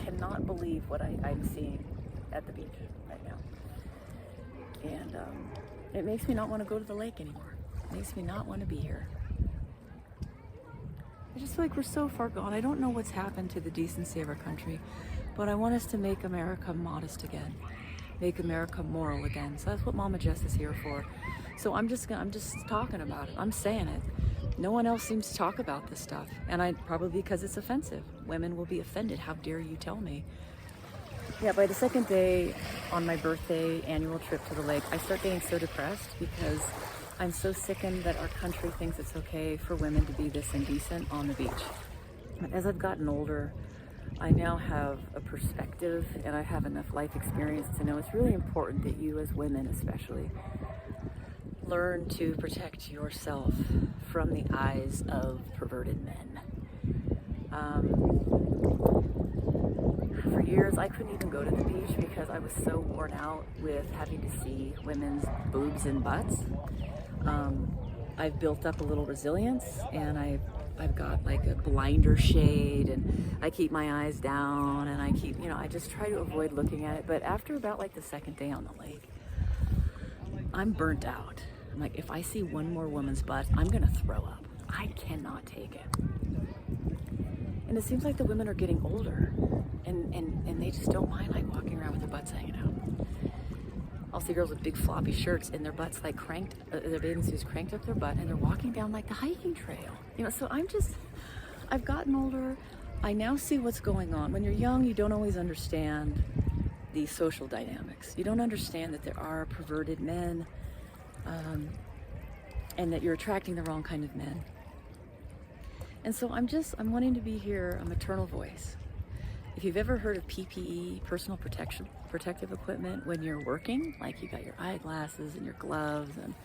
cannot believe what I'm seeing at the beach right now. And it makes me not want to go to the lake anymore. It makes me not want to be here. I just feel like we're so far gone. I don't know what's happened to the decency of our country, but I want us to make America modest again, make America moral again. So that's what Mama Jess is here for. So I'm just talking about it. I'm saying it. No one else seems to talk about this stuff, and probably because it's offensive. Women will be offended. How dare you tell me? Yeah, by the second day on my birthday annual trip to the lake, I start getting so depressed because I'm so sickened that our country thinks it's okay for women to be this indecent on the beach. But as I've gotten older, I now have a perspective and I have enough life experience to know it's really important that you as women especially learn to protect yourself from the eyes of perverted men. For years, I couldn't even go to the beach because I was so worn out with having to see women's boobs and butts. I've built up a little resilience, and I've got like a blinder shade, and I keep my eyes down, and I just try to avoid looking at it. But after about like the second day on the lake, I'm burnt out. I'm like, if I see one more woman's butt, I'm gonna throw up. I cannot take it. And it seems like the women are getting older, and they just don't mind like walking around with their butts hanging out. I'll see girls with big floppy shirts and their butts like cranked, their bathing suits cranked up their butt, and they're walking down like the hiking trail. So I've gotten older. I now see what's going on. When you're young, you don't always understand the social dynamics. You don't understand that there are perverted men, and that you're attracting the wrong kind of men. And so I'm wanting to be here, a maternal voice. If you've ever heard of PPE, personal protective equipment, when you're working, like you got your eyeglasses and your gloves and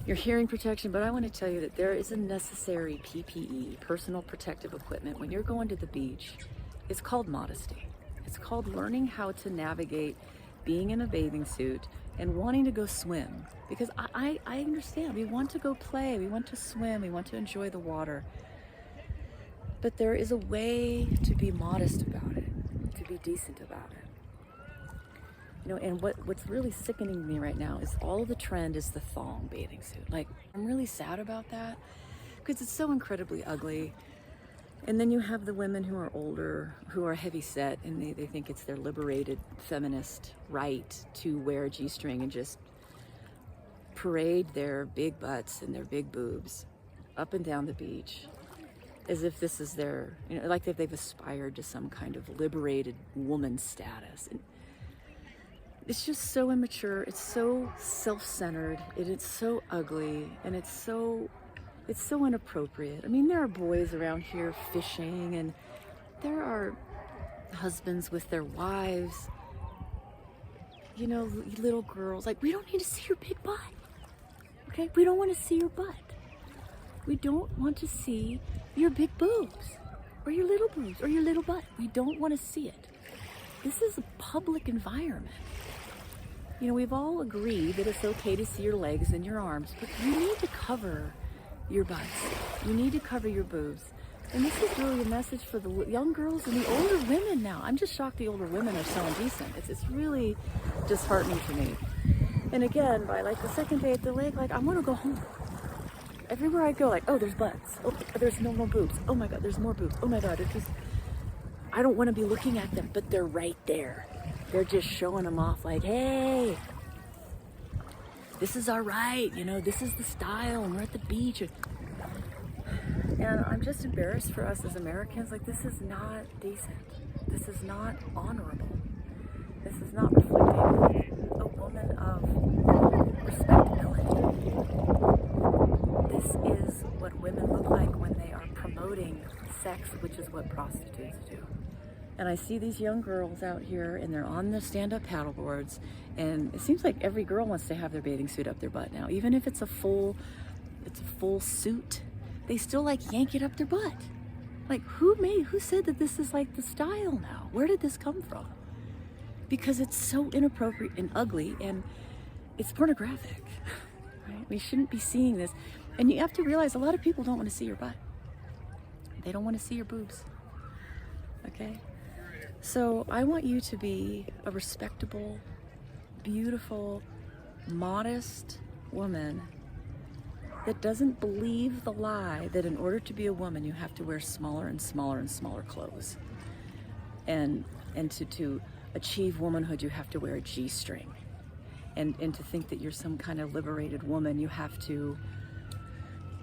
your hearing protection, but I want to tell you that there is a necessary PPE, personal protective equipment, when you're going to the beach. It's called modesty. It's called learning how to navigate being in a bathing suit and wanting to go swim. Because I understand, we want to go play, we want to swim, we want to enjoy the water. But there is a way to be modest about it, to be decent about it. And what's really sickening me right now is all the trend is the thong bathing suit. Like, I'm really sad about that because it's so incredibly ugly. And then you have the women who are older, who are heavy set, and they think it's their liberated feminist right to wear a G-string and just parade their big butts and their big boobs up and down the beach as if this is their, like that they've aspired to some kind of liberated woman status. And it's just so immature, it's so self-centered, it's so ugly, and it's so inappropriate. I mean, there are boys around here fishing, and there are husbands with their wives, little girls. Like, we don't need to see your big butt, okay? We don't want to see your butt. We don't want to see your big boobs, or your little boobs, or your little butt. We don't want to see it. This is a public environment. We've all agreed that it's okay to see your legs and your arms, but you need to cover your butts. You need to cover your boobs. And this is really a message for the young girls and the older women now. I'm just shocked the older women are so indecent. It's really disheartening to me. And again, by like the second day at the lake, like, I want to go home. Everywhere I go, like, oh, there's butts. Oh, there's no more boobs. Oh my God, there's more boobs. Oh my God, I don't want to be looking at them, but they're right there. They're just showing them off like, hey, this is our right, this is the style, and we're at the beach. And I'm just embarrassed for us as Americans. Like, this is not decent. This is not honorable. This is not reflecting a woman of respectability. This is what women look like when they are promoting sex, which is what prostitutes do. And I see these young girls out here, and they're on the stand-up paddle boards, and it seems like every girl wants to have their bathing suit up their butt now. Even if it's a full suit, they still like yank it up their butt. Like, who said that this is like the style now? Where did this come from? Because it's so inappropriate and ugly, and it's pornographic, right? We shouldn't be seeing this. And you have to realize a lot of people don't want to see your butt. They don't want to see your boobs, okay? So I want you to be a respectable, beautiful, modest woman that doesn't believe the lie that in order to be a woman you have to wear smaller and smaller and smaller clothes. And to achieve womanhood you have to wear a G-string. And to think that you're some kind of liberated woman, you have to,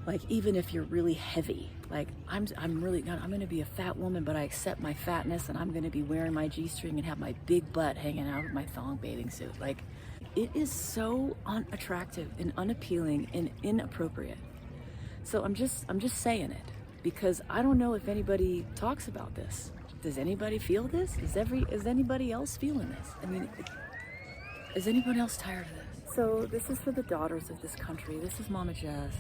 like, even if you're really heavy, like I'm gonna be a fat woman, but I accept my fatness and I'm gonna be wearing my G-string and have my big butt hanging out of my thong bathing suit. Like, it is so unattractive and unappealing and inappropriate. So I'm just saying it because I don't know if anybody talks about this. Does anybody feel this? Is anybody else feeling this? I mean, is anyone else tired of this? So this is for the daughters of this country. This is Mama Jess.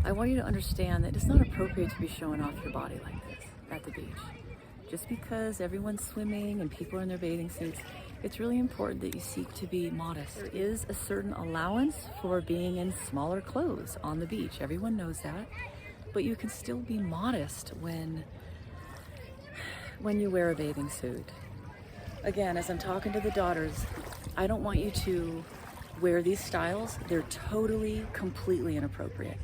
I want you to understand that it's not appropriate to be showing off your body like this at the beach. Just because everyone's swimming and people are in their bathing suits, it's really important that you seek to be modest. There is a certain allowance for being in smaller clothes on the beach. Everyone knows that. But you can still be modest when you wear a bathing suit. Again, as I'm talking to the daughters, I don't want you to wear these styles. They're totally, completely inappropriate.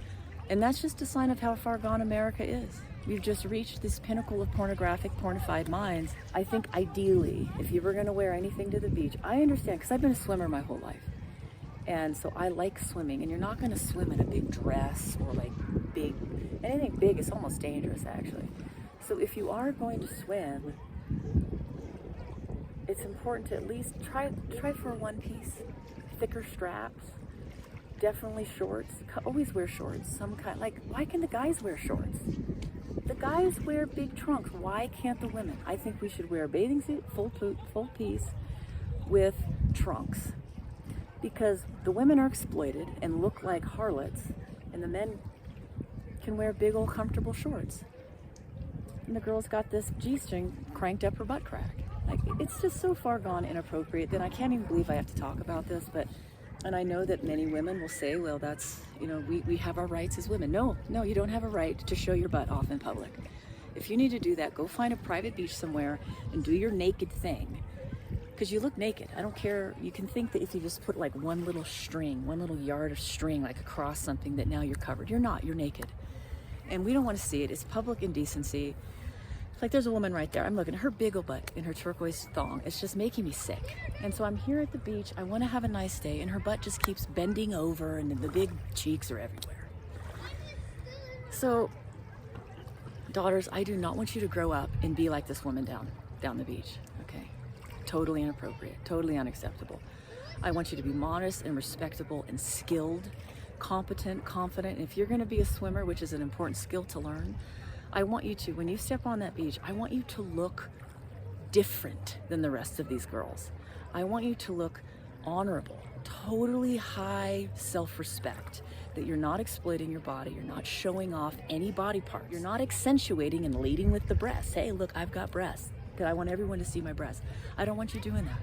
And that's just a sign of how far gone America is. We've just reached this pinnacle of pornographic, pornified minds. I think ideally, if you were gonna wear anything to the beach, I understand, because I've been a swimmer my whole life. And so I like swimming, and you're not gonna swim in a big dress or like anything big is almost dangerous actually. So if you are going to swim, it's important to at least try for a one piece, thicker straps, definitely shorts. Always wear shorts, some kind. Like, why can the guys wear shorts? The guys wear big trunks. Why can't the women? I think we should wear a bathing suit, full piece, with trunks, because the women are exploited and look like harlots, and the men can wear big old comfortable shorts. And the girl's got this G-string cranked up her butt crack. Like, it's just so far gone inappropriate that I can't even believe I have to talk about this. And I know that many women will say, well, that's, we have our rights as women. No, you don't have a right to show your butt off in public. If you need to do that, go find a private beach somewhere and do your naked thing. Because you look naked. I don't care. You can think that if you just put like one little yard of string, like across something, that now you're covered. You're not, you're naked. And we don't want to see it. It's public indecency. Like, there's a woman right there. I'm looking at her big old butt in her turquoise thong. It's just making me sick. And so I'm here at the beach. I want to have a nice day, and her butt just keeps bending over, and the big cheeks are everywhere. So, daughters, I do not want you to grow up and be like this woman down the beach. Okay? Totally inappropriate. Totally unacceptable. I want you to be modest and respectable and skilled, competent, confident. And if you're going to be a swimmer, which is an important skill to learn, I want you to, when you step on that beach, I want you to look different than the rest of these girls. I want you to look honorable, totally high self-respect, that you're not exploiting your body, you're not showing off any body part, you're not accentuating and leading with the breasts. Hey, look, I've got breasts, because I want everyone to see my breasts. I don't want you doing that.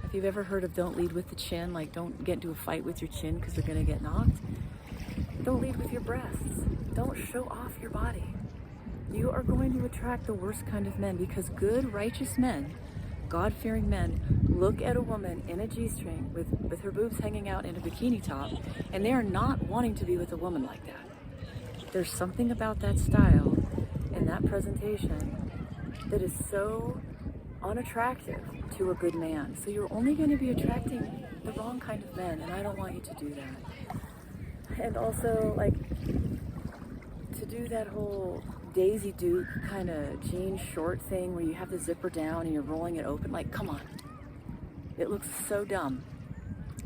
If you've ever heard of don't lead with the chin, like don't get into a fight with your chin because you're gonna get knocked, don't lead with your breasts. Don't show off your body. You are going to attract the worst kind of men, because good, righteous men, God-fearing men, look at a woman in a G-string with her boobs hanging out in a bikini top, and they are not wanting to be with a woman like that. There's something about that style and that presentation that is so unattractive to a good man. So you're only going to be attracting the wrong kind of men, and I don't want you to do that. And also, like, to do that whole Daisy Duke kind of jean short thing where you have the zipper down and you're rolling it open, like, come on. It looks so dumb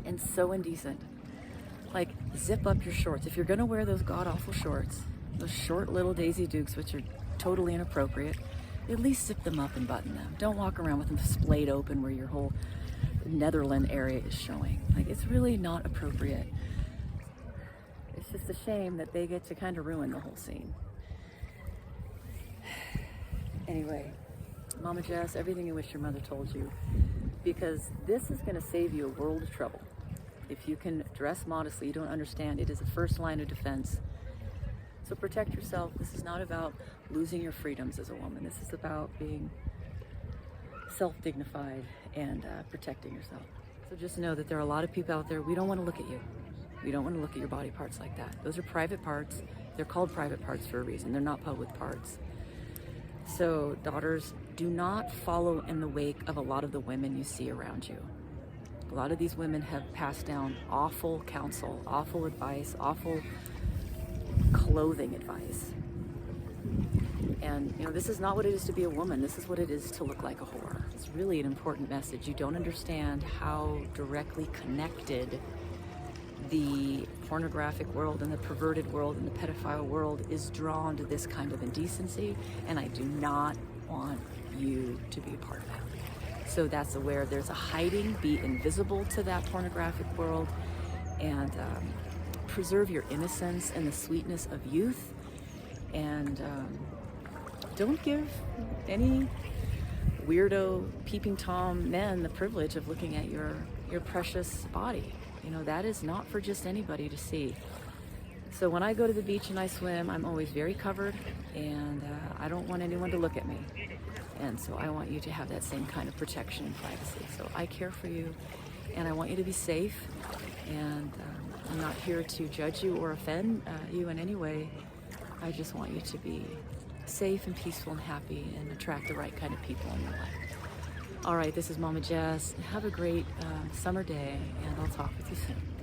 and so indecent. Like, zip up your shorts. If you're gonna wear those god-awful shorts, those short little Daisy Dukes, which are totally inappropriate, at least zip them up and button them. Don't walk around with them splayed open where your whole Netherland area is showing. Like, it's really not appropriate. It's just a shame that they get to kind of ruin the whole scene. Anyway, Mama Jess, everything you wish your mother told you, because this is going to save you a world of trouble. If you can dress modestly, you don't understand. It is the first line of defense. So protect yourself. This is not about losing your freedoms as a woman. This is about being self-dignified and protecting yourself. So just know that there are a lot of people out there, we don't want to look at you. We don't want to look at your body parts like that. Those are private parts. They're called private parts for a reason. They're not public parts. So daughters, do not follow in the wake of a lot of the women you see around you. A lot of these women have passed down awful counsel, awful advice, awful clothing advice. And you know, this is not what it is to be a woman. This is what it is to look like a whore. It's really an important message. You don't understand how directly connected the pornographic world and the perverted world and the pedophile world is drawn to this kind of indecency, and I do not want you to be a part of it. So that's where there's a hiding. Be invisible to that pornographic world, and preserve your innocence and the sweetness of youth, and don't give any weirdo peeping Tom men the privilege of looking at your precious body. You know, that is not for just anybody to see. So when I go to the beach and I swim, I'm always very covered, and I don't want anyone to look at me. And so I want you to have that same kind of protection and privacy. So I care for you, and I want you to be safe, and I'm not here to judge you or offend you in any way. I just want you to be safe and peaceful and happy and attract the right kind of people in your life. All right, this is Mama Jess. Have a great summer day, and I'll talk with you soon.